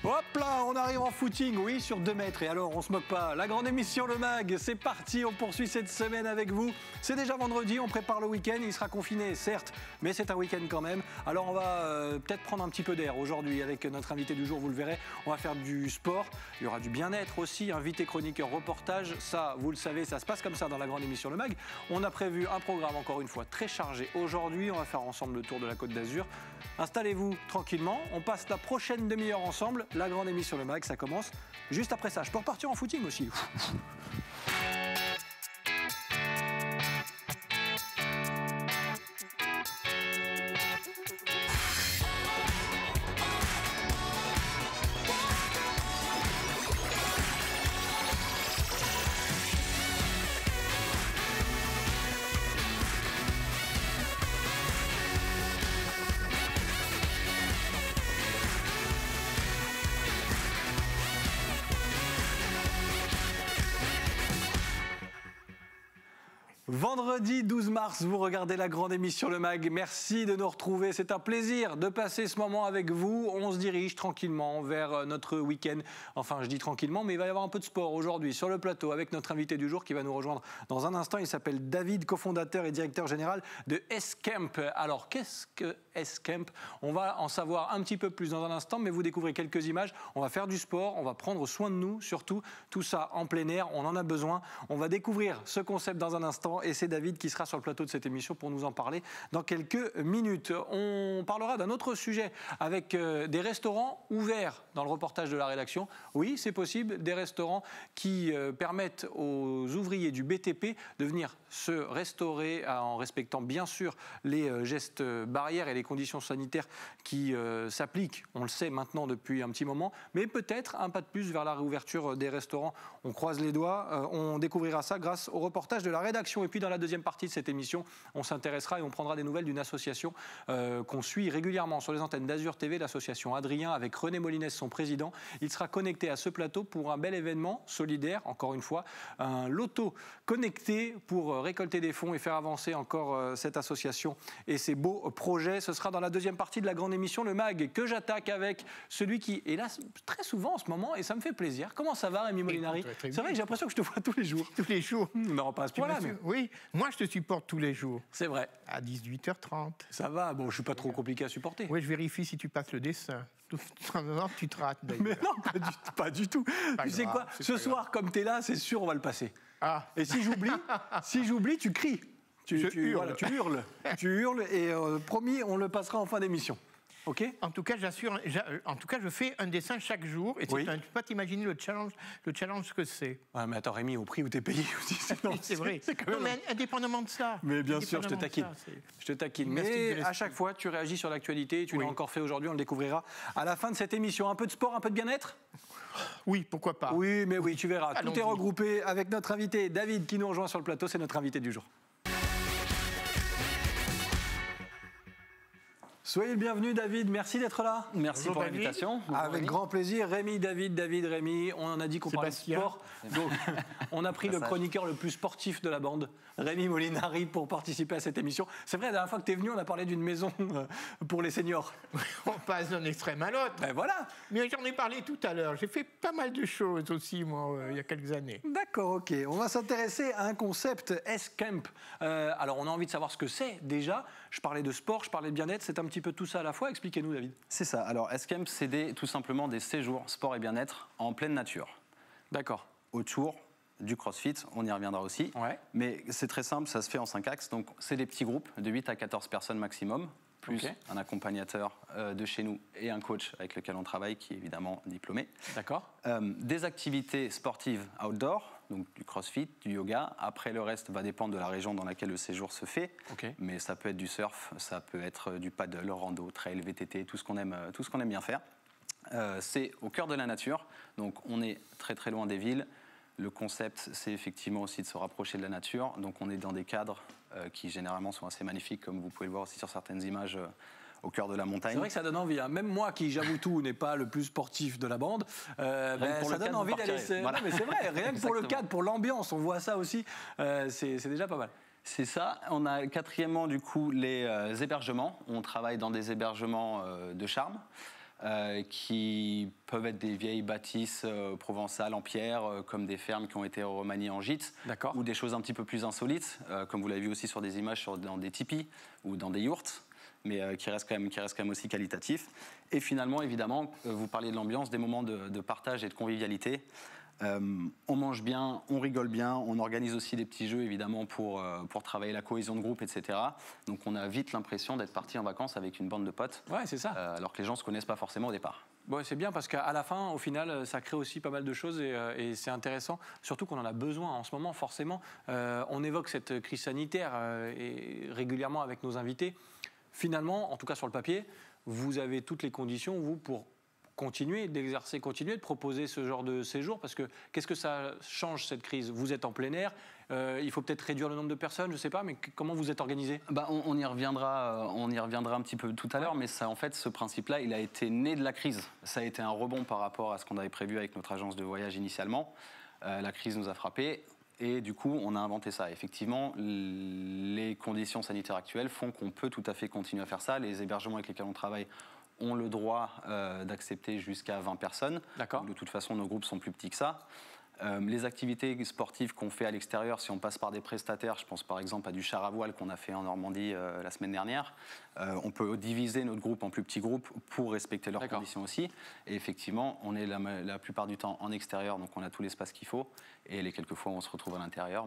Hop là, on arrive en footing, oui, sur 2 mètres. Et alors, on se moque pas. La grande émission Le Mag, c'est parti. On poursuit cette semaine avec vous. C'est déjà vendredi, on prépare le week-end. Il sera confiné, certes, mais c'est un week-end quand même. Alors, on va peut-être prendre un petit peu d'air aujourd'hui avec notre invité du jour, vous le verrez. On va faire du sport. Il y aura du bien-être aussi, invité, chroniqueur, reportage. Ça, vous le savez, ça se passe comme ça dans la grande émission Le Mag. On a prévu un programme, encore une fois, très chargé aujourd'hui. On va faire ensemble le tour de la Côte d'Azur. Installez-vous tranquillement. On passe la prochaine demi-heure ensemble. La grande émission Le Mag, ça commence juste après ça. Je peux repartir en footing aussi. Vendredi 12 mars, vous regardez la grande émission Le Mag. Merci de nous retrouver. C'est un plaisir de passer ce moment avec vous. On se dirige tranquillement vers notre week-end. Enfin, je dis tranquillement, mais il va y avoir un peu de sport aujourd'hui sur le plateau avec notre invité du jour qui va nous rejoindre dans un instant. Il s'appelle David, cofondateur et directeur général de S-Camp. Alors, qu'est-ce que S-Camp? On va en savoir un petit peu plus dans un instant, mais vous découvrez quelques images. On va faire du sport, on va prendre soin de nous, surtout tout ça en plein air. On en a besoin. On va découvrir ce concept dans un instant. Et c'est David qui sera sur le plateau de cette émission pour nous en parler dans quelques minutes. On parlera d'un autre sujet avec des restaurants ouverts dans le reportage de la rédaction. Oui, c'est possible, des restaurants qui permettent aux ouvriers du BTP de venir se restaurer en respectant bien sûr les gestes barrières et les conditions sanitaires qui s'appliquent, on le sait maintenant depuis un petit moment, mais peut-être un pas de plus vers la réouverture des restaurants. On croise les doigts, on découvrira ça grâce au reportage de la rédaction. Et puis dans la deuxième partie de cette émission, on s'intéressera et on prendra des nouvelles d'une association qu'on suit régulièrement sur les antennes d'Azur TV, l'association Adrien, avec René Molines, son président. Il sera connecté à ce plateau pour un bel événement solidaire, encore une fois, un loto connecté pour récolter des fonds et faire avancer encore cette association et ses beaux projets. Ce sera dans la deuxième partie de la grande émission Le Mag que j'attaque avec celui qui est là très souvent en ce moment et ça me fait plaisir. Comment ça va, Rémi Molinari? C'est vrai que j'ai l'impression que je te vois tous les jours. Tous les jours. Non, pas à ce point-là, mais... Oui, moi je te supporte tous les jours. C'est vrai. À 18h30. Ça va, bon, je suis pas trop compliqué à supporter. Oui, je vérifie si tu passes le dessin. Tout moment, tu te rates. Mais non, pas du tout. Tu sais quoi, ce soir, comme tu es là, c'est sûr, on va le passer. Ah. Et si j'oublie, tu cries. Tu hurles. Tu hurles et promis, on le passera en fin d'émission. Ok. En tout cas, je fais un dessin chaque jour et tu ne peux pas t'imaginer le challenge que c'est. Ah, mais attends, Rémi, au prix où t'es payé aussi, c'est vrai. Non, mais indépendamment de ça. Mais bien sûr, je te taquine. Je te taquine. Mais à chaque fois, tu réagis sur l'actualité. Tu l'as encore fait aujourd'hui, on le découvrira à la fin de cette émission. Un peu de sport, un peu de bien-être? Oui, pourquoi pas. Oui, mais oui, tu verras. Tout est regroupé avec notre invité David qui nous rejoint sur le plateau. C'est notre invité du jour. Soyez le bienvenu, David. Merci d'être là. Merci pour l'invitation. Avec grand plaisir. Rémi, David, Rémi. On en a dit qu'on parlait de sport. Donc, on a pris le chroniqueur le plus sportif de la bande, Rémi Molinari, pour participer à cette émission. C'est vrai, la dernière fois que tu es venu, on a parlé d'une maison pour les seniors. On passe d'un extrême à l'autre. Ben voilà. Mais j'en ai parlé tout à l'heure. J'ai fait pas mal de choses aussi, moi, il y a quelques années. D'accord, ok. On va s'intéresser à un concept S-Camp. Alors, on a envie de savoir ce que c'est déjà. Je parlais de sport, je parlais de bien-être. C'est un petit peu tout ça à la fois. Expliquez-nous, David. C'est ça. Alors, S-Camp, c'est tout simplement des séjours sport et bien-être en pleine nature. D'accord. Autour du CrossFit, on y reviendra aussi. Ouais. Mais c'est très simple, ça se fait en 5 axes. Donc, c'est des petits groupes de 8 à 14 personnes maximum, plus un accompagnateur de chez nous et un coach avec lequel on travaille, qui est évidemment diplômé. D'accord. Des activités sportives outdoor, donc du crossfit, du yoga. Après, le reste va dépendre de la région dans laquelle le séjour se fait. Mais ça peut être du surf, ça peut être du paddle, rando, trail, VTT, tout ce qu'on aime bien faire. C'est au cœur de la nature, donc on est très très loin des villes. Le concept, c'est effectivement aussi de se rapprocher de la nature. Donc on est dans des cadres qui généralement sont assez magnifiques, comme vous pouvez le voir aussi sur certaines images au cœur de la montagne. C'est vrai que ça donne envie. Hein. Même moi, qui, j'avoue tout, n'est pas le plus sportif de la bande, ça donne envie d'aller... Voilà. Non, mais c'est vrai, rien que pour le cadre, pour l'ambiance, on voit ça aussi, c'est déjà pas mal. C'est ça. On a quatrièmement, du coup, les hébergements. On travaille dans des hébergements de charme. qui peuvent être des vieilles bâtisses provençales en pierre, comme des fermes qui ont été remaniées en gîtes, ou des choses un petit peu plus insolites, comme vous l'avez vu aussi sur des images dans des tipis ou dans des yourtes, mais qui restent quand même aussi qualitatifs. Et finalement, évidemment, vous parliez de l'ambiance, des moments de partage et de convivialité. On mange bien, on rigole bien, on organise aussi des petits jeux évidemment pour travailler la cohésion de groupe, etc. Donc on a vite l'impression d'être parti en vacances avec une bande de potes. Ouais, c'est ça. Alors que les gens ne se connaissent pas forcément au départ. Bon, c'est bien parce qu'à la fin, au final, ça crée aussi pas mal de choses et c'est intéressant, surtout qu'on en a besoin en ce moment, forcément. On évoque cette crise sanitaire et régulièrement avec nos invités. Finalement, en tout cas sur le papier, vous avez toutes les conditions, vous, pour continuer d'exercer, continuer de proposer ce genre de séjour, parce que qu'est-ce que ça change cette crise? Vous êtes en plein air, il faut peut-être réduire le nombre de personnes, je ne sais pas, mais comment vous êtes organisé? On y reviendra un petit peu tout à l'heure, mais ça, en fait, ce principe-là, il a été né de la crise. Ça a été un rebond par rapport à ce qu'on avait prévu avec notre agence de voyage initialement. La crise nous a frappés. Et du coup, on a inventé ça. Effectivement, les conditions sanitaires actuelles font qu'on peut tout à fait continuer à faire ça. Les hébergements avec lesquels on travaille ont le droit d'accepter jusqu'à 20 personnes. D'accord. De toute façon, nos groupes sont plus petits que ça. Les activités sportives qu'on fait à l'extérieur, si on passe par des prestataires, je pense par exemple à du char à voile qu'on a fait en Normandie la semaine dernière, on peut diviser notre groupe en plus petits groupes pour respecter leurs conditions aussi. Et effectivement, on est la plupart du temps en extérieur, donc on a tout l'espace qu'il faut. Et les quelques fois où on se retrouve à l'intérieur,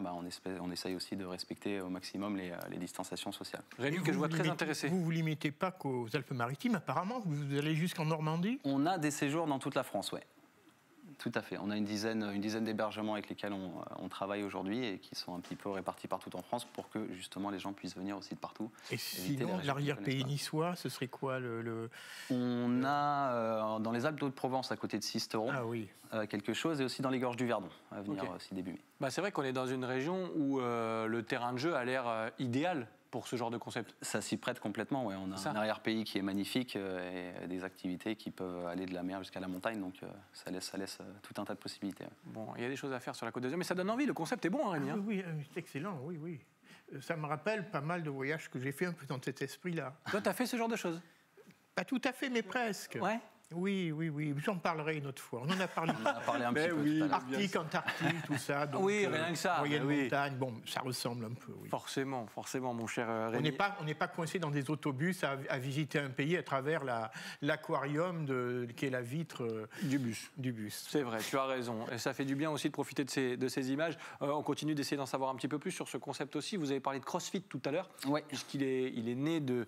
on essaye aussi de respecter au maximum les distanciations sociales. Rémi, que je vois très intéressé. Vous ne vous limitez pas qu'aux Alpes-Maritimes, apparemment, vous allez jusqu'en Normandie? On a des séjours dans toute la France, oui. Tout à fait. On a une dizaine d'hébergements avec lesquels on travaille aujourd'hui et qui sont un petit peu répartis partout en France pour que justement les gens puissent venir aussi de partout. Et sinon, l'arrière-pays niçois, ce serait quoi On a dans les Alpes d'Haute-Provence, à côté de Sisteron, quelque chose, et aussi dans les gorges du Verdon, à venir aussi début mai. C'est vrai qu'on est dans une région où le terrain de jeu a l'air idéal pour ce genre de concept. Ça s'y prête complètement, oui. On a un arrière-pays qui est magnifique et des activités qui peuvent aller de la mer jusqu'à la montagne, donc ça laisse tout un tas de possibilités. Bon, il y a des choses à faire sur la Côte d'Azur, mais ça donne envie, le concept est bon, hein, Rémi? Oui, c'est excellent, oui. Ça me rappelle pas mal de voyages que j'ai fait un peu dans cet esprit-là. Toi, tu as fait ce genre de choses? Pas tout à fait, mais presque. Ouais. Oui. J'en parlerai une autre fois. On en a parlé. On en a parlé un petit peu tout à l'heure. Arctique, Antarctique, tout ça. Donc, oui, rien que ça. Moyenne montagne, bon, ça ressemble un peu, oui. Forcément, mon cher Rémi. On n'est pas coincé dans des autobus à visiter un pays à travers l'aquarium qui est la vitre du bus. C'est vrai, tu as raison. Et ça fait du bien aussi de profiter de ces images. On continue d'essayer d'en savoir un petit peu plus sur ce concept aussi. Vous avez parlé de CrossFit tout à l'heure. Oui. Puisqu'il est né de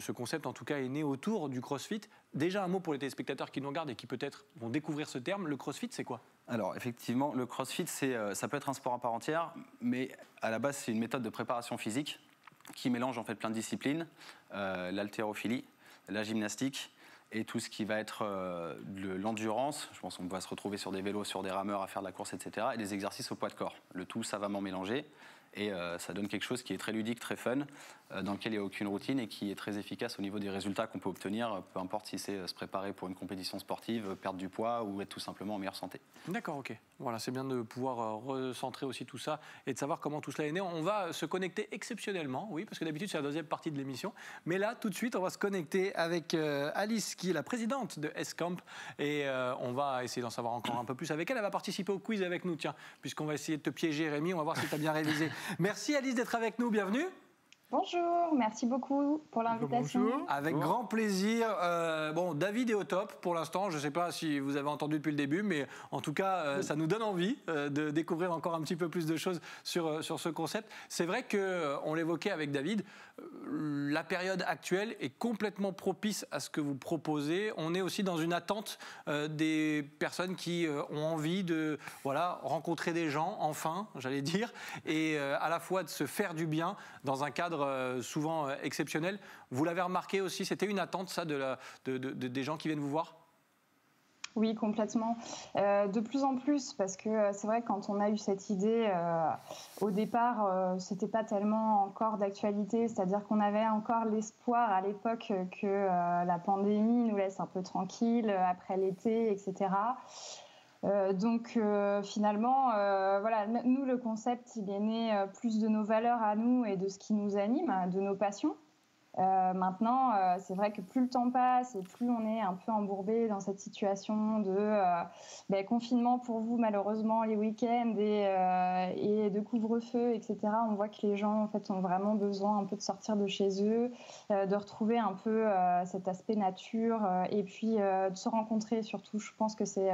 ce concept, en tout cas, est né autour du CrossFit. Déjà, un mot pour les téléspectateurs qui nous regardent et qui peut-être vont découvrir ce terme. Le CrossFit, c'est quoi? Alors, effectivement, le CrossFit, ça peut être un sport à part entière, mais à la base, c'est une méthode de préparation physique qui mélange en fait plein de disciplines, l'haltérophilie, la gymnastique et tout ce qui va être l'endurance. Je pense qu'on va se retrouver sur des vélos, sur des rameurs à faire de la course, etc. Et des exercices au poids de corps. Le tout savamment mélangé. Et ça donne quelque chose qui est très ludique, très fun, dans lequel il n'y a aucune routine et qui est très efficace au niveau des résultats qu'on peut obtenir, peu importe si c'est se préparer pour une compétition sportive, perdre du poids ou être tout simplement en meilleure santé. D'accord, ok. Voilà, c'est bien de pouvoir recentrer aussi tout ça et de savoir comment tout cela est né. On va se connecter exceptionnellement, oui, parce que d'habitude c'est la deuxième partie de l'émission. Mais là, tout de suite, on va se connecter avec Alice, qui est la présidente de S-Camp. Et on va essayer d'en savoir encore un peu plus avec elle. Elle va participer au quiz avec nous, tiens, puisqu'on va essayer de te piéger, Rémi. On va voir si tu as bien révisé. Merci Alice d'être avec nous, bienvenue. Bonjour, merci beaucoup pour l'invitation. Bonjour. Avec grand plaisir. David est au top pour l'instant. Je ne sais pas si vous avez entendu depuis le début, mais en tout cas, ça nous donne envie de découvrir encore un petit peu plus de choses sur ce concept. C'est vrai qu'on l'évoquait avec David, la période actuelle est complètement propice à ce que vous proposez. On est aussi dans une attente des personnes qui ont envie de rencontrer des gens, enfin, j'allais dire, et à la fois de se faire du bien dans un cadre souvent exceptionnel. Vous l'avez remarqué aussi, c'était une attente, ça, des gens qui viennent vous voir? Oui, complètement. De plus en plus, parce que c'est vrai, quand on a eu cette idée, au départ, c'était pas tellement encore d'actualité, c'est-à-dire qu'on avait encore l'espoir à l'époque que la pandémie nous laisse un peu tranquille après l'été, etc. Donc finalement, nous, le concept, il est né plus de nos valeurs à nous et de ce qui nous anime, de nos passions. Maintenant, c'est vrai que plus le temps passe et plus on est un peu embourbé dans cette situation de confinement pour vous, malheureusement, les week-ends et de couvre-feu, etc. On voit que les gens en fait, ont vraiment besoin un peu de sortir de chez eux, de retrouver un peu cet aspect nature et puis de se rencontrer surtout. Je pense que c'est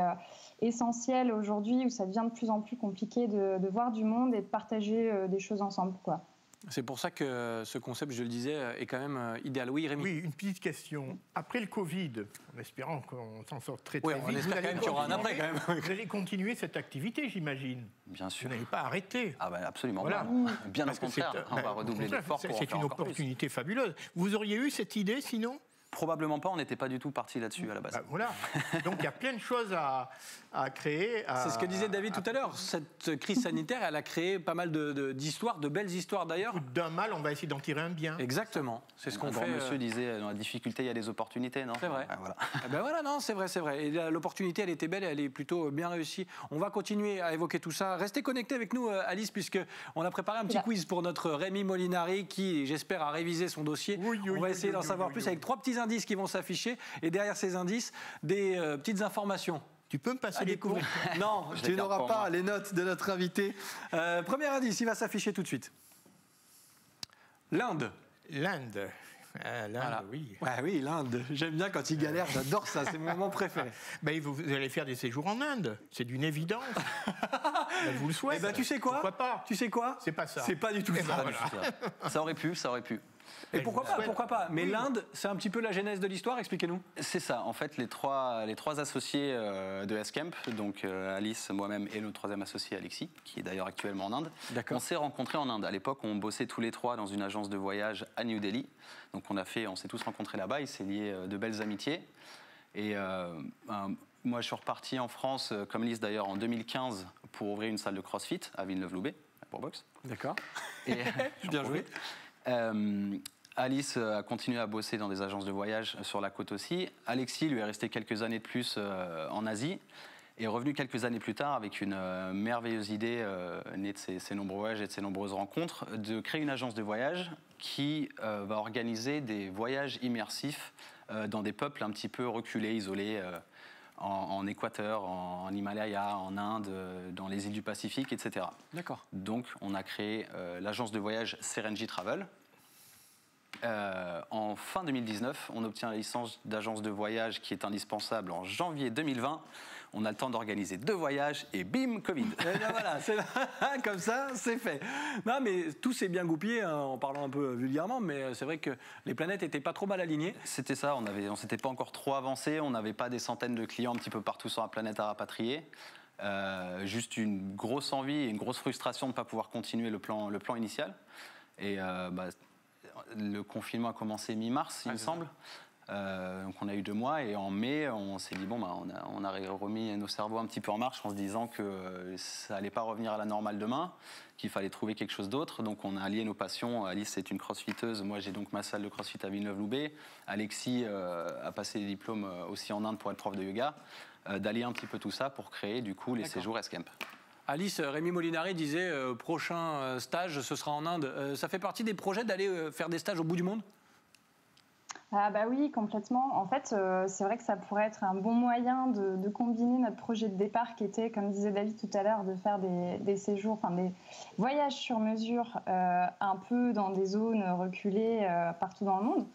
essentiel aujourd'hui où ça devient de plus en plus compliqué de voir du monde et de partager des choses ensemble, quoi. C'est pour ça que ce concept, je le disais, est quand même idéal. Oui, Rémi. Oui, une petite question. Après le Covid, en espérant qu'on s'en sorte très vite, on espère quand même qu'il y aura un après quand même. Vous allez continuer cette activité, j'imagine. Bien sûr. Vous n'allez pas arrêter. Ah ben absolument voilà. pas. Bien au contraire, on va redoubler d'efforts pour en faire encore plus. C'est une opportunité fabuleuse. Vous auriez eu cette idée sinon ? Probablement pas, on n'était pas du tout parti là-dessus à la base. Voilà. Donc il y a plein de choses à créer. C'est ce que disait David tout à l'heure. Cette crise sanitaire, elle a créé pas mal d'histoires, de belles histoires d'ailleurs. D'un mal, on va essayer d'en tirer un bien. Exactement. C'est ce qu'on fait. Monsieur disait, dans la difficulté, il y a des opportunités, non ? C'est vrai. Ah, voilà. Ben voilà, non, c'est vrai. Et l'opportunité, elle était belle, elle est plutôt bien réussie. On va continuer à évoquer tout ça. Restez connectés avec nous, Alice, puisqu'on a préparé un petit quiz pour notre Rémi Molinari qui, j'espère, a révisé son dossier. On va essayer d'en savoir plus avec 3 petits indices qui vont s'afficher. Et derrière ces indices, des petites informations. Tu peux me passer les cours ? Non, tu n'auras pas les notes de notre invité. Premier indice, il va s'afficher tout de suite. L'Inde. L'Inde. L'Inde, oui. Ouais, oui, l'Inde. J'aime bien quand il galère, j'adore ça, c'est mon moment préféré. Vous allez faire des séjours en Inde, c'est d'une évidence. Vous le souhaitez. Eh ben, tu sais quoi ? Pourquoi pas ? Tu sais quoi ? C'est pas ça. C'est pas du tout ça. Voilà. Ça aurait pu. Et pourquoi pas ? Mais l'Inde, c'est un petit peu la genèse de l'histoire, expliquez-nous. C'est ça, en fait, les trois associés de S-Camp, donc Alice, moi-même et notre troisième associé Alexis, qui est d'ailleurs actuellement en Inde, on s'est rencontrés en Inde. À l'époque, on bossait tous les trois dans une agence de voyage à New Delhi. Donc on s'est tous rencontrés là-bas, il s'est lié de belles amitiés. Et moi, je suis reparti en France, comme Alice d'ailleurs, en 2015 pour ouvrir une salle de CrossFit à Villeneuve-Loubet, pour boxe. D'accord. Et bien joué. Alice a continué à bosser dans des agences de voyage sur la côte aussi. Alexis lui est resté quelques années de plus en Asie et est revenu quelques années plus tard avec une merveilleuse idée née de ses nombreux voyages et de ses nombreuses rencontres de créer une agence de voyage qui va organiser des voyages immersifs dans des peuples un petit peu reculés, isolés, en Équateur, en Himalaya, en Inde, dans les îles du Pacifique, etc. D'accord. Donc on a créé l'agence de voyage Serenji Travel. En fin 2019, on obtient la licence d'agence de voyage qui est indispensable en janvier 2020. On a le temps d'organiser 2 voyages et bim, Covid. Et ben voilà, comme ça, c'est fait. Non, mais tout s'est bien goupillé, hein, en parlant un peu vulgairement, mais c'est vrai que les planètes n'étaient pas trop mal alignées. C'était ça, on s'était pas encore trop avancé, on n'avait pas des centaines de clients un petit peu partout sur la planète à rapatrier. Juste une grosse envie et une grosse frustration de ne pas pouvoir continuer le plan initial. Et le confinement a commencé mi-mars, il me semble. Donc on a eu 2 mois et en mai, on s'est dit on a remis nos cerveaux un petit peu en marche en se disant que ça allait pas revenir à la normale demain, qu'il fallait trouver quelque chose d'autre. Donc on a allié nos passions. Alice est une crossfiteuse, moi j'ai donc ma salle de crossfit à Villeneuve-Loubet. Alexis a passé des diplômes aussi en Inde pour être prof de yoga. D'allier un petit peu tout ça pour créer du coup les séjours S-Camp. Alice, Rémi Molinari disait prochain stage, ce sera en Inde. Ça fait partie des projets d'aller faire des stages au bout du monde ? Ah bah oui, complètement. En fait, c'est vrai que ça pourrait être un bon moyen de combiner notre projet de départ qui était, comme disait David tout à l'heure, de faire des séjours, enfin des voyages sur mesure un peu dans des zones reculées partout dans le monde.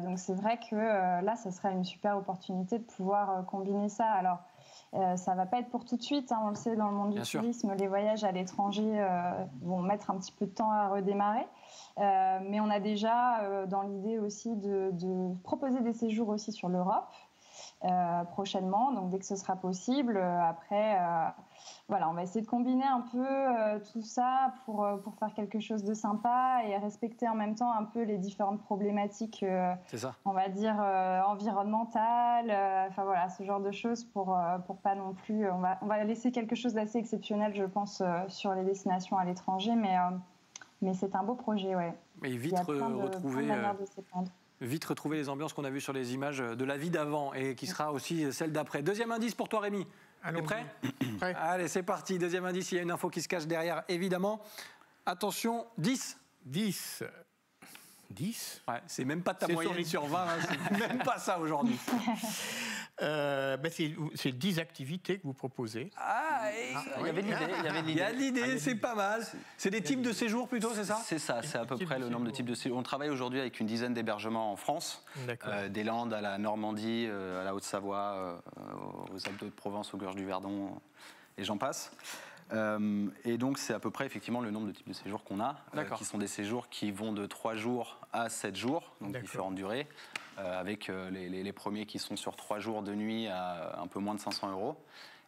Donc c'est vrai que là, ça serait une super opportunité de pouvoir combiner ça. Alors, ça ne va pas être pour tout de suite, hein, on le sait, dans le monde du tourisme, les voyages à l'étranger vont mettre un petit peu de temps à redémarrer. Mais on a déjà dans l'idée aussi de proposer des séjours aussi sur l'Europe prochainement, donc dès que ce sera possible. Après, voilà, on va essayer de combiner un peu tout ça pour faire quelque chose de sympa et respecter en même temps un peu les différentes problématiques, on va dire, environnementales, enfin voilà, ce genre de choses pour pas non plus... On va laisser quelque chose d'assez exceptionnel, je pense, sur les destinations à l'étranger, mais c'est un beau projet, ouais. Mais vite retrouver les ambiances qu'on a vues sur les images de la vie d'avant et qui sera aussi celle d'après. Deuxième indice pour toi, Rémi. T'es prêt ? Prêt. Allez, c'est parti. Deuxième indice, il y a une info qui se cache derrière, évidemment. Attention, 10. 10. 10. Ouais, c'est même pas ta moyenne sur 20, hein, c'est même pas ça aujourd'hui. C'est 10 activités que vous proposez. Il y avait de l'idée. Il y a de l'idée, c'est pas mal. C'est des types de séjours plutôt, c'est ça? C'est ça, c'est à peu près le nombre de types de séjours. On travaille aujourd'hui avec une dizaine d'hébergements en France, des Landes à la Normandie, à la Haute-Savoie, aux Alpes de Provence, aux Gorges du Verdon, et j'en passe. Et donc c'est à peu près effectivement le nombre de types de séjours qu'on a, qui sont des séjours qui vont de 3 jours à 7 jours, donc différentes durées, avec les premiers qui sont sur 3 jours de nuit à un peu moins de 500 €.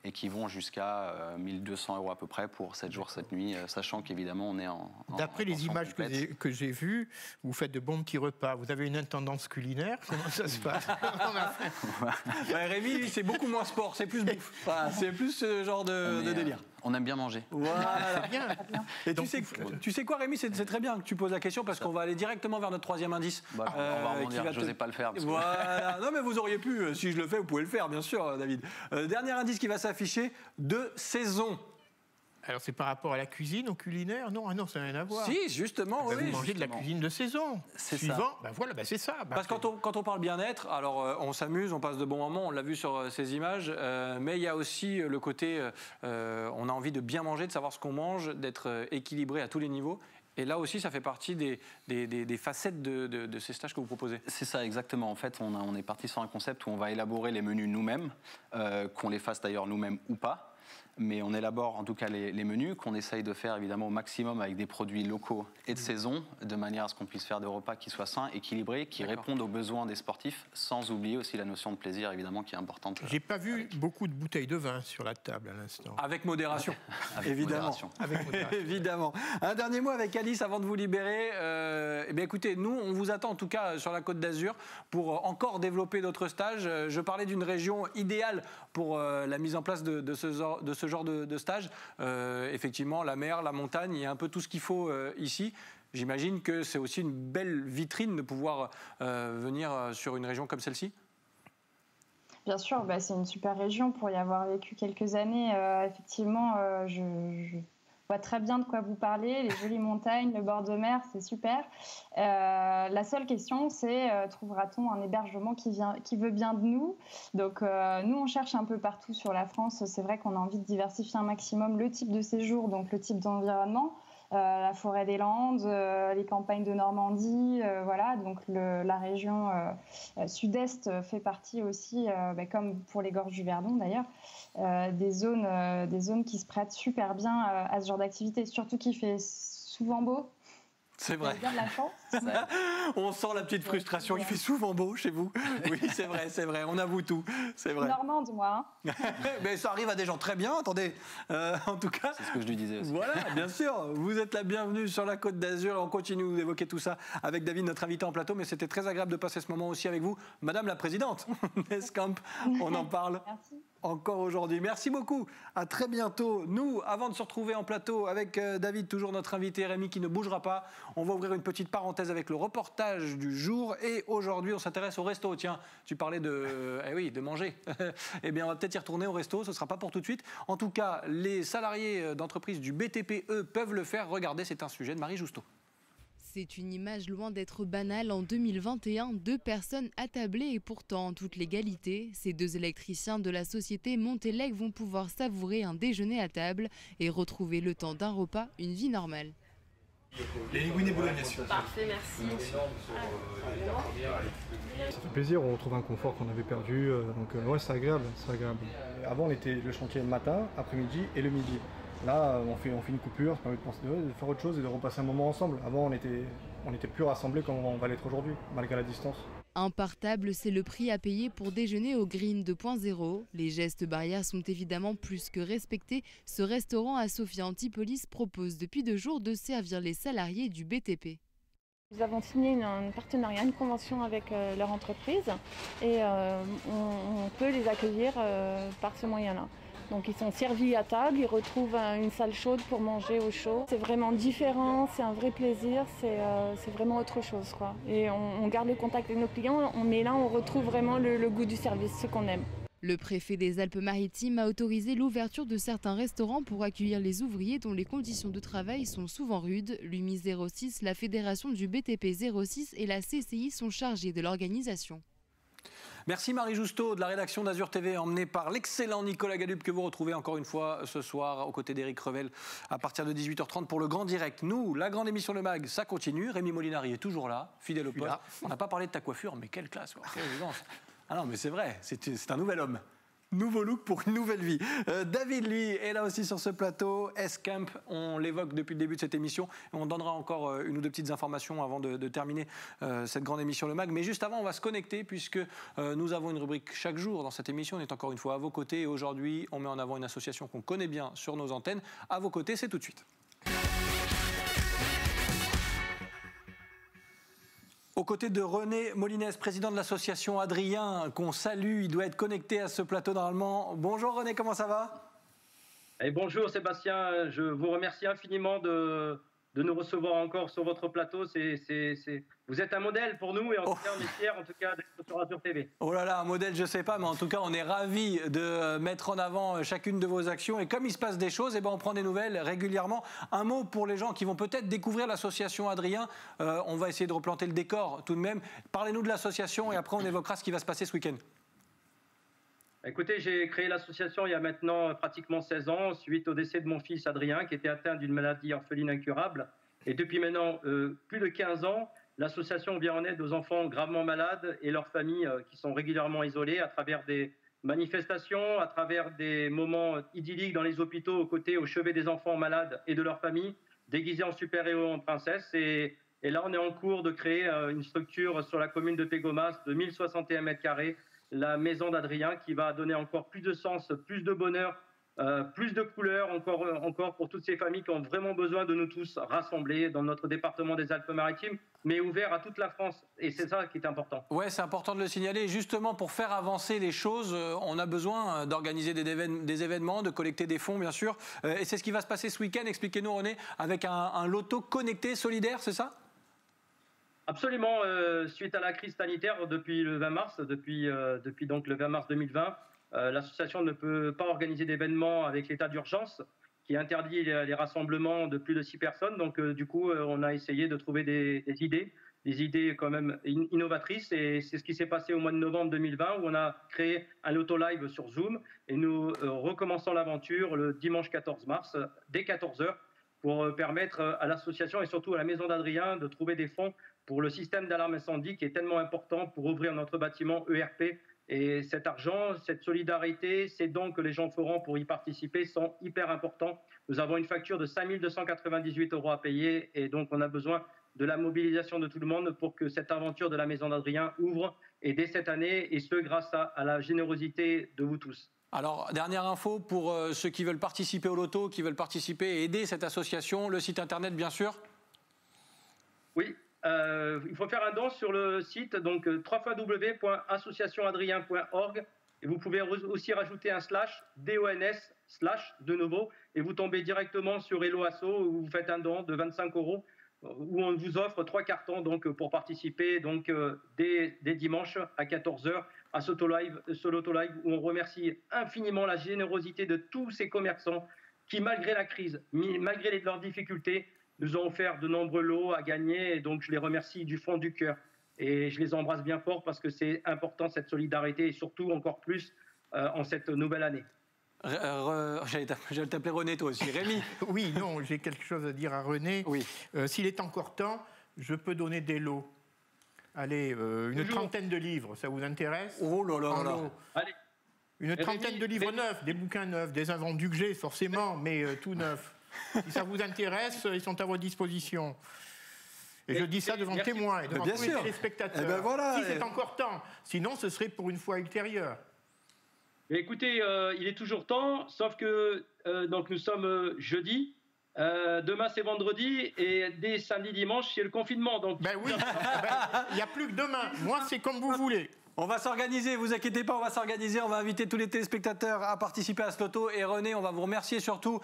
Et qui vont jusqu'à 1 200 € à peu près pour 7 jours, 7 nuits, sachant qu'évidemment on est en D'après les images que j'ai vues, vous faites de bons petits repas. Vous avez une intendance culinaire? Comment ça se passe? Rémi, lui, c'est beaucoup moins sport, c'est plus bouffe. Enfin, c'est plus ce genre de délire. On aime bien manger. Voilà. C'est bien. Et donc, tu sais quoi, Rémi, c'est très bien que tu poses la question parce qu'on va aller directement vers notre 3e indice. On va rebondir, je n'osais pas le faire. Voilà. Non, mais vous auriez pu. Si je le fais, vous pouvez le faire, bien sûr, David. Dernier indice qui va s'afficher, de saison. Alors c'est par rapport à la cuisine, au culinaire? Non, ça n'a rien à voir. Si, justement, Vous mangez de la cuisine de saison. C'est suivant, ça. C'est ça. Parce que quand on parle bien-être, alors on s'amuse, on passe de bons moments, on l'a vu sur ces images, mais il y a aussi le côté, on a envie de bien manger, de savoir ce qu'on mange, d'être équilibré à tous les niveaux. Et là aussi, ça fait partie des facettes de ces stages que vous proposez. C'est ça, exactement. En fait, on est parti sur un concept où on va élaborer les menus nous-mêmes, qu'on les fasse d'ailleurs nous-mêmes ou pas. Mais on élabore en tout cas les menus, qu'on essaye de faire évidemment au maximum avec des produits locaux et de saison, de manière à ce qu'on puisse faire des repas qui soient sains, équilibrés, qui répondent aux besoins des sportifs, sans oublier aussi la notion de plaisir évidemment qui est importante. J'ai pas vu beaucoup de bouteilles de vin sur la table à l'instant. Avec modération, évidemment. Modération. Avec modération. Évidemment. Un dernier mot avec Alice avant de vous libérer. Écoutez, nous, on vous attend en tout cas sur la Côte d'Azur pour encore développer d'autres stages. Je parlais d'une région idéale pour la mise en place de ce genre de stage. Effectivement, la mer, la montagne, il y a un peu tout ce qu'il faut ici. J'imagine que c'est aussi une belle vitrine de pouvoir venir sur une région comme celle-ci. Bien sûr, c'est une super région pour y avoir vécu quelques années. Effectivement, je vois très bien de quoi vous parlez. Les jolies montagnes, le bord de mer, c'est super. La seule question, c'est trouvera-t-on un hébergement qui veut bien de nous? Donc, nous, on cherche un peu partout sur la France. C'est vrai qu'on a envie de diversifier un maximum le type de séjour, donc le type d'environnement. La forêt des Landes, les campagnes de Normandie, voilà. Donc la région sud-est fait partie aussi, comme pour les Gorges du Verdon d'ailleurs, des zones qui se prêtent super bien à ce genre d'activité, surtout qu'il fait souvent beau. C'est vrai. Bien de la chance. On sent la petite frustration. Il fait souvent beau chez vous. Oui, c'est vrai. On avoue tout. C'est vrai. Normande, moi. Mais ça arrive à des gens très bien. Attendez. En tout cas. C'est ce que je lui disais aussi. Voilà, bien sûr. Vous êtes la bienvenue sur la Côte d'Azur. On continue d'évoquer tout ça avec David, notre invité en plateau. Mais c'était très agréable de passer ce moment aussi avec vous, Madame la Présidente Nescamp. On en parle. Merci. Encore aujourd'hui. Merci beaucoup. À très bientôt. Nous, avant de se retrouver en plateau avec David, toujours notre invité Rémi qui ne bougera pas, on va ouvrir une petite parenthèse avec le reportage du jour. Et aujourd'hui, on s'intéresse au resto. Tiens, tu parlais de manger. Eh bien, on va peut-être y retourner au resto. Ce ne sera pas pour tout de suite. En tout cas, les salariés d'entreprises du BTP, eux, peuvent le faire. Regardez, c'est un sujet de Marie Jousteau. C'est une image loin d'être banale en 2021, 2 personnes attablées et pourtant en toute légalité. Ces 2 électriciens de la société Montelec vont pouvoir savourer un déjeuner à table et retrouver le temps d'un repas, une vie normale. Les linguines bolognaises. Parfait, merci. Ça fait plaisir, on retrouve un confort qu'on avait perdu, donc ouais, c'est agréable, c'est agréable. Avant on était le chantier le matin, après-midi et le midi. Là, on fait une coupure, ça permet de faire autre chose et de repasser un moment ensemble. Avant, on était plus rassemblés comme on va l'être aujourd'hui, malgré la distance. Un partable, c'est le prix à payer pour déjeuner au Green 2.0. Les gestes barrières sont évidemment plus que respectés. Ce restaurant à Sophia Antipolis propose depuis 2 jours de servir les salariés du BTP. Nous avons signé un partenariat, une convention avec leur entreprise et on peut les accueillir par ce moyen-là. Donc ils sont servis à table, ils retrouvent une salle chaude pour manger au chaud. C'est vraiment différent, c'est un vrai plaisir, c'est vraiment autre chose, quoi. Et on garde le contact avec nos clients, mais là on retrouve vraiment le goût du service, ce qu'on aime. Le préfet des Alpes-Maritimes a autorisé l'ouverture de certains restaurants pour accueillir les ouvriers dont les conditions de travail sont souvent rudes. L'UMI 06, la fédération du BTP 06 et la CCI sont chargés de l'organisation. Merci Marie Jousteau de la rédaction d'Azur TV, emmenée par l'excellent Nicolas Gallup que vous retrouvez encore une fois ce soir aux côtés d'Éric Revel à partir de 18h30 pour le grand direct. Nous, la grande émission Le Mag, ça continue. Rémi Molinari est toujours là, fidèle au poste. On n'a pas parlé de ta coiffure, mais quelle classe, quoi. Quelle élégance. Ah non, mais c'est vrai, c'est un nouvel homme. Nouveau look pour une nouvelle vie. David, lui, est là aussi sur ce plateau. S-Camp, on l'évoque depuis le début de cette émission. On donnera encore une ou deux petites informations avant de terminer cette grande émission Le Mag. Mais juste avant, on va se connecter puisque nous avons une rubrique chaque jour dans cette émission. On est encore une fois à vos côtés. Et aujourd'hui, on met en avant une association qu'on connaît bien sur nos antennes. À vos côtés, c'est tout de suite. Aux côtés de René Molines, président de l'association Adrien, qu'on salue, il doit être connecté à ce plateau normalement. Bonjour René, comment ça va ? Et bonjour Sébastien, je vous remercie infiniment de nous recevoir encore sur votre plateau. Vous êtes un modèle pour nous et en tout cas on est fiers d'être sur Azur TV. Oh là là, un modèle je sais pas, mais en tout cas on est ravis de mettre en avant chacune de vos actions et comme il se passe des choses, on prend des nouvelles régulièrement. Un mot pour les gens qui vont peut-être découvrir l'association Adrien, on va essayer de replanter le décor tout de même. Parlez-nous de l'association et après on évoquera ce qui va se passer ce week-end. Écoutez, j'ai créé l'association il y a maintenant pratiquement 16 ans, suite au décès de mon fils Adrien, qui était atteint d'une maladie orpheline incurable. Et depuis maintenant plus de 15 ans, l'association vient en aide aux enfants gravement malades et leurs familles qui sont régulièrement isolées à travers des manifestations, à travers des moments idylliques dans les hôpitaux, au chevet des enfants malades et de leurs familles, déguisés en super-héros, en princesses. Et là, on est en cours de créer une structure sur la commune de Pégomas de 1061 m², la maison d'Adrien, qui va donner encore plus de sens, plus de bonheur, plus de couleurs encore pour toutes ces familles qui ont vraiment besoin de nous tous rassemblés dans notre département des Alpes-Maritimes, mais ouvert à toute la France. Et c'est ça qui est important. Ouais, c'est important de le signaler. Et justement, pour faire avancer les choses, on a besoin d'organiser des événements, de collecter des fonds, bien sûr. Et c'est ce qui va se passer ce week-end. Expliquez-nous, René, avec un loto connecté solidaire, c'est ça ? Absolument. Suite à la crise sanitaire depuis le 20 mars, depuis donc le 20 mars 2020, l'association ne peut pas organiser d'événements avec l'état d'urgence qui interdit les rassemblements de plus de 6 personnes. Donc du coup, on a essayé de trouver des idées quand même innovatrices. Et c'est ce qui s'est passé au mois de novembre 2020 où on a créé un loto live sur Zoom. Et nous recommençons l'aventure le dimanche 14 mars dès 14h pour permettre à l'association et surtout à la maison d'Adrien de trouver des fonds pour le système d'alarme incendie qui est tellement important pour ouvrir notre bâtiment ERP. Et cet argent, cette solidarité, ces dons que les gens feront pour y participer sont hyper importants. Nous avons une facture de 5 298 € à payer et donc on a besoin de la mobilisation de tout le monde pour que cette aventure de la maison d'Adrien ouvre et dès cette année, et ce grâce à la générosité de vous tous. Alors, dernière info pour ceux qui veulent participer au loto, qui veulent participer et aider cette association, le site internet bien sûr. Oui. Il faut faire un don sur le site, donc www.associationadrien.org et vous pouvez aussi rajouter un /DONS/ de nouveau et vous tombez directement sur Hello Asso où vous faites un don de 25 € où on vous offre 3 cartons donc, pour participer donc, dès dimanche à 14h à ce loto live où on remercie infiniment la générosité de tous ces commerçants qui malgré la crise, malgré leurs difficultés, nous ont offert de nombreux lots à gagner et donc je les remercie du fond du cœur. Et je les embrasse bien fort parce que c'est important cette solidarité et surtout encore plus en cette nouvelle année. J'allais t'appeler René toi aussi. Rémi. Oui, non, j'ai quelque chose à dire à René. Oui. S'il est encore temps, je peux donner des lots. Allez, une trentaine de livres, ça vous intéresse ? Oh là là là. Allez. Une trentaine de livres neufs, des bouquins neufs, des invendus que j'ai forcément, mais tout neufs. Si ça vous intéresse, ils sont à votre disposition. Et je dis ça devant témoins et devant tous les téléspectateurs. Ben voilà, si c'est encore temps. Sinon, ce serait pour une fois ultérieure. Écoutez, il est toujours temps, sauf que donc nous sommes jeudi. Demain, c'est vendredi. Et dès samedi, dimanche, c'est le confinement. Donc... Ben oui, il n'y a plus que demain. Moi, c'est comme vous voulez. On va s'organiser, vous inquiétez pas, on va s'organiser, on va inviter tous les téléspectateurs à participer à ce loto. Et René, on va vous remercier surtout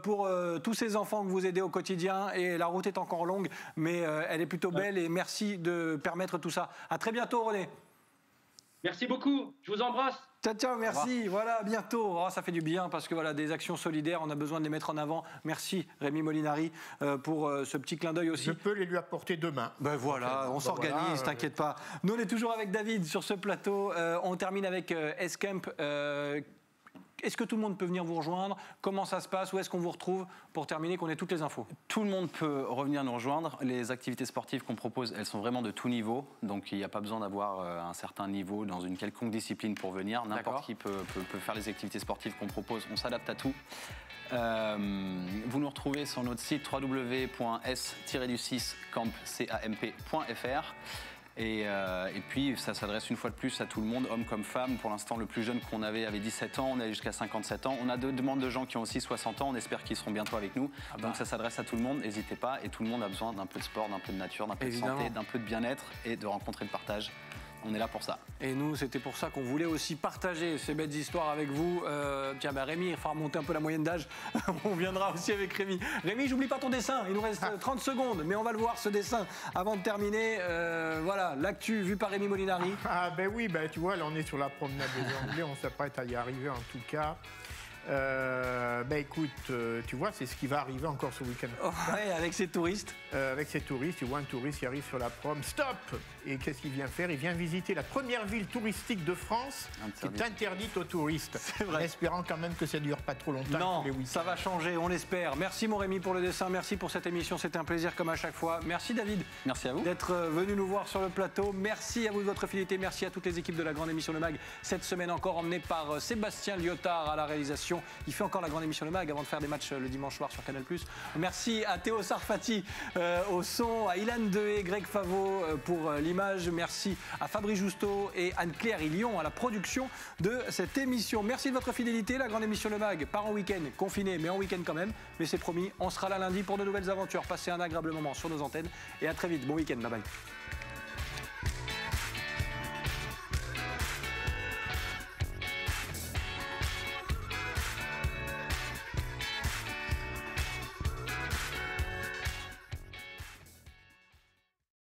pour tous ces enfants que vous aidez au quotidien. Et la route est encore longue, mais elle est plutôt belle et merci de permettre tout ça. À très bientôt René. Merci beaucoup, je vous embrasse. Ciao, merci. Voilà, à bientôt. Oh, ça fait du bien parce que voilà, des actions solidaires, on a besoin de les mettre en avant. Merci Rémi Molinari pour ce petit clin d'œil aussi. Je peux les lui apporter demain. Ben voilà, on s'organise, t'inquiète pas. Nous, on est toujours avec David sur ce plateau. On termine avec S-Camp. Est-ce que tout le monde peut venir vous rejoindre? Comment ça se passe? Où est-ce qu'on vous retrouve? Pour terminer, qu'on ait toutes les infos. Tout le monde peut revenir nous rejoindre. Les activités sportives qu'on propose, elles sont vraiment de tout niveau. Donc il n'y a pas besoin d'avoir un certain niveau dans une quelconque discipline pour venir. N'importe qui peut faire les activités sportives qu'on propose. On s'adapte à tout. Vous nous retrouvez sur notre site www.s-camp.fr. Et puis, ça s'adresse une fois de plus à tout le monde, hommes comme femmes. Pour l'instant, le plus jeune qu'on avait 17 ans, on est jusqu'à 57 ans. On a deux demandes de gens qui ont aussi 60 ans, on espère qu'ils seront bientôt avec nous. Donc ça s'adresse à tout le monde, n'hésitez pas. Et tout le monde a besoin d'un peu de sport, d'un peu de nature, d'un peu de santé, d'un peu de bien-être et de rencontres et de partage. On est là pour ça. Et nous, c'était pour ça qu'on voulait aussi partager ces belles histoires avec vous. Tiens, Rémi, il faudra monter un peu la moyenne d'âge. On viendra aussi avec Rémi. Rémi, j'oublie pas ton dessin. Il nous reste 30 secondes, mais on va le voir, ce dessin. Avant de terminer, voilà, l'actu vue par Rémi Molinari. Ah ben oui, tu vois, là on est sur la promenade des Anglais. On s'apprête à y arriver en tout cas. Écoute, tu vois, c'est ce qui va arriver encore ce week-end. Ouais, avec ces touristes. Avec ces touristes, tu vois un touriste qui arrive sur la prom, stop! Et qu'est-ce qu'il vient faire? Il vient visiter la première ville touristique de France qui est interdite aux touristes. C'est vrai. Espérant quand même que ça ne dure pas trop longtemps. Non, ça va changer, on l'espère. Merci mon Rémi pour le dessin, merci pour cette émission, c'était un plaisir comme à chaque fois. Merci David. Merci à vous. D'être venu nous voir sur le plateau. Merci à vous de votre fidélité, merci à toutes les équipes de la grande émission Le Mag. Cette semaine encore emmenée par Sébastien Lyotard à la réalisation. Il fait encore la grande émission Le Mag avant de faire des matchs le dimanche soir sur Canal+. Merci à Théo Sarfati au son, à Ilan Dehé, Greg Favot pour l'image. Merci à Fabri Justo et Anne-Claire Ilion à la production de cette émission. Merci de votre fidélité. La grande émission Le Mag part en week-end, confiné, mais en week-end quand même. Mais c'est promis, on sera là lundi pour de nouvelles aventures. Passez un agréable moment sur nos antennes et à très vite. Bon week-end, bye bye.